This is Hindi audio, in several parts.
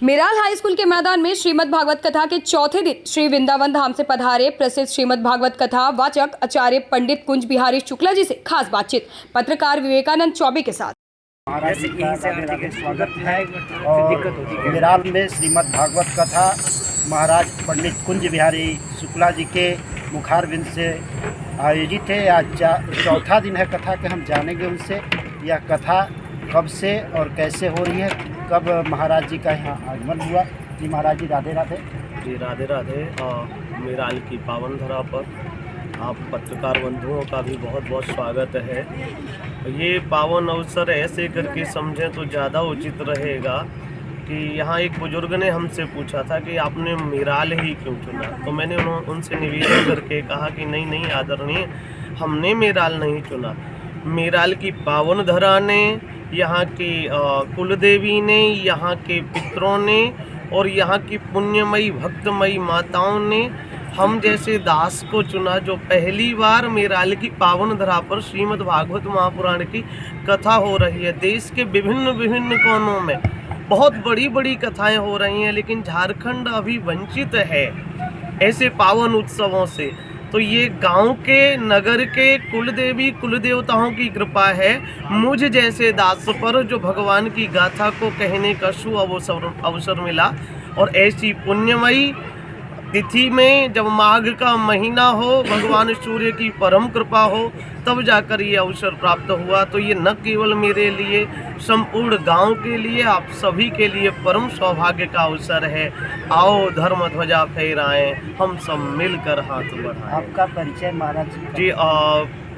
मेराल हाई स्कूल के मैदान में श्रीमद् भागवत कथा के चौथे दिन श्री वृंदावन धाम से पधारे प्रसिद्ध श्रीमद् भागवत कथा वाचक आचार्य पंडित कुंज बिहारी शुक्ला जी से खास बातचीत पत्रकार विवेकानंद चौबे के साथ। महाराज जी का स्वागत है और मेराल में श्रीमद् भागवत कथा महाराज पंडित कुंज बिहारी शुक्ला जी के मुखारविंद से आयोजित है। आज चौथा दिन है कथा के। हम जानेंगे उनसे यह कथा कब से और कैसे हो रही है, कब महाराज जी का यहाँ आगमन हुआ। जी महाराज जी राधे राधे। जी राधे राधे। मेराल की पावन धरा पर आप पत्रकार बंधुओं का भी बहुत बहुत स्वागत है। ये पावन अवसर ऐसे करके समझें तो ज़्यादा उचित रहेगा कि यहाँ एक बुजुर्ग ने हमसे पूछा था कि आपने मेराल ही क्यों चुना, तो मैंने उनसे निवेदन करके कहा कि नहीं आदरणीय, हमने मेराल नहीं चुना। मेराल की पावन धरा ने, यहाँ की कुलदेवी ने, यहाँ के पितरों ने और यहाँ की पुण्यमयी भक्तमयी माताओं ने हम जैसे दास को चुना जो पहली बार मेराल की पावन धरा पर श्रीमद् भागवत महापुराण की कथा हो रही है। देश के विभिन्न कोनों में बहुत बड़ी बड़ी कथाएं हो रही हैं, लेकिन झारखंड अभी वंचित है ऐसे पावन उत्सवों से। तो ये गांव के, नगर के कुलदेवी कुलदेवताओं की कृपा है मुझ जैसे दास पर, जो भगवान की गाथा को कहने का शुभ अवसर मिला। और ऐसी पुण्यमयी तिथि में जब माघ का महीना हो, भगवान सूर्य की परम कृपा हो, तब जाकर ये अवसर प्राप्त हुआ। तो ये न केवल मेरे लिए, संपूर्ण गांव के लिए, आप सभी के लिए परम सौभाग्य का अवसर है। आओ धर्म ध्वजा फहराएं, हम सब मिलकर हाथ बढ़ाएं। आपका परिचय महाराज जी?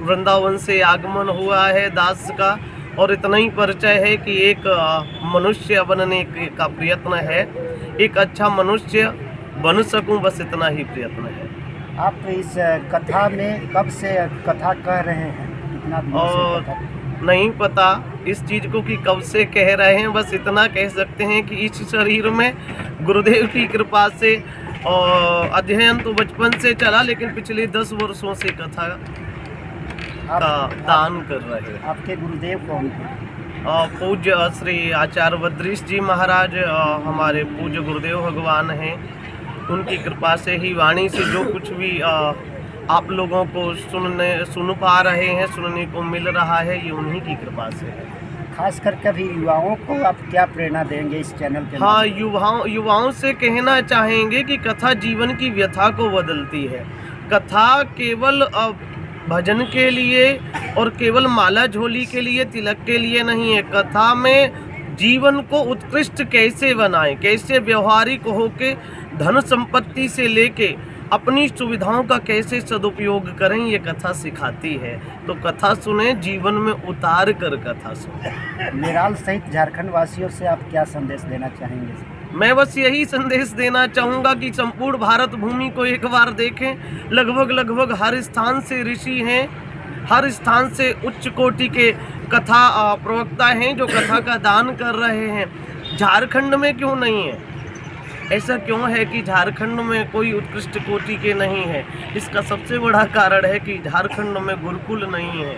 वृंदावन से आगमन हुआ है दास का, और इतना ही परिचय है कि एक मनुष्य बनने का प्रयत्न है, एक अच्छा मनुष्य बन सकूं, बस इतना ही प्रयत्न है। आप इस कथा में कब से कथा कह रहे हैं? कितना दिनों से कथा? नहीं पता इस चीज़ को कि कब से कह रहे हैं, बस इतना कह सकते हैं कि इस शरीर में गुरुदेव की कृपा से और अध्ययन तो बचपन से चला, लेकिन पिछले 10 वर्षों से कथा का दान कर रहे हैं। आपके गुरुदेव कौन हैं? पूज्य श्री आचार्य बद्रीश जी महाराज हमारे पूज्य गुरुदेव भगवान हैं। उनकी कृपा से ही, वाणी से जो कुछ भी आप लोगों को सुन पा रहे हैं, सुनने को मिल रहा है, ये उन्हीं की कृपा से है। खास कर कभी युवाओं को आप क्या प्रेरणा देंगे इस चैनल के? हाँ, युवाओं से कहना चाहेंगे कि कथा जीवन की व्यथा को बदलती है। कथा केवल भजन के लिए और केवल माला झोली के लिए, तिलक के लिए नहीं है। कथा में जीवन को उत्कृष्ट कैसे बनाएं, कैसे व्यवहारिक होके धन संपत्ति से लेके अपनी सुविधाओं का कैसे सदुपयोग करें, ये कथा सिखाती है। तो कथा सुने, जीवन में उतार कर कथा सुने। मेराल सहित झारखंड वासियों से आप क्या संदेश देना चाहेंगे? मैं बस यही संदेश देना चाहूँगा कि संपूर्ण भारत भूमि को एक बार देखें। लगभग हर स्थान से ऋषि हैं, हर स्थान से उच्च कोटि के कथा प्रवक्ता हैं जो कथा का दान कर रहे हैं। झारखंड में क्यों नहीं है? ऐसा क्यों है कि झारखंड में कोई उत्कृष्ट कोटि के नहीं है? इसका सबसे बड़ा कारण है कि झारखंड में गुरुकुल नहीं है,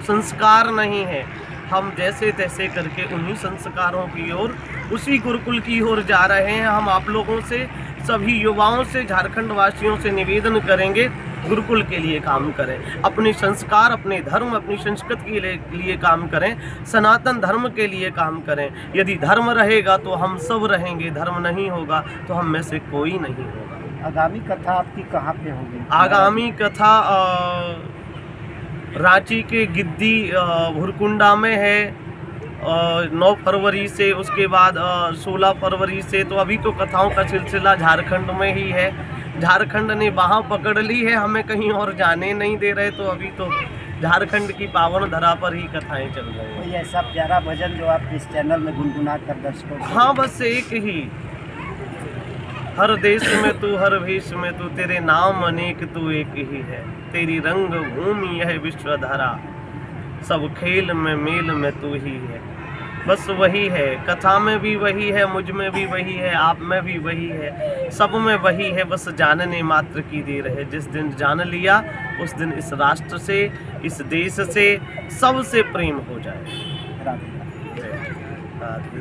संस्कार नहीं है। हम जैसे तैसे करके उन्हीं संस्कारों की ओर, उसी गुरुकुल की ओर जा रहे हैं। हम आप लोगों से, सभी युवाओं से, झारखंड वासियों से निवेदन करेंगे, गुरुकुल के लिए काम करें, अपने संस्कार, अपने धर्म, अपनी संस्कृति के लिए काम करें, सनातन धर्म के लिए काम करें। यदि धर्म रहेगा तो हम सब रहेंगे, धर्म नहीं होगा तो हम में से कोई नहीं होगा। आगामी कथा आपकी कहाँ पे होगी? आगामी कथा रांची के गिद्दी भुरकुंडा में है 9 फरवरी से, उसके बाद 16 फरवरी से। तो अभी तो कथाओं का सिलसिला झारखंड में ही है। झारखंड ने बाहाँ पकड़ ली है, हमें कहीं और जाने नहीं दे रहे। तो अभी तो झारखंड की पावन धरा पर ही कथाएं चल रही हैं। कोई ऐसा प्यारा भजन जो आप इस चैनल में गुनगुना कर दर्शकों को? हाँ, बस एक ही। हर देश में तू, हर भेष में तू, तेरे नाम अनेक तू एक ही है। तेरी रंग भूमि यह विश्वधारा, सब खेल में मेल में तू ही है। बस वही है, कथा में भी वही है, मुझ में भी वही है, आप में भी वही है, सब में वही है। बस जानने मात्र की देर है। जिस दिन जान लिया उस दिन इस राष्ट्र से, इस देश से, सबसे प्रेम हो जाए। राधे राधे। राधे।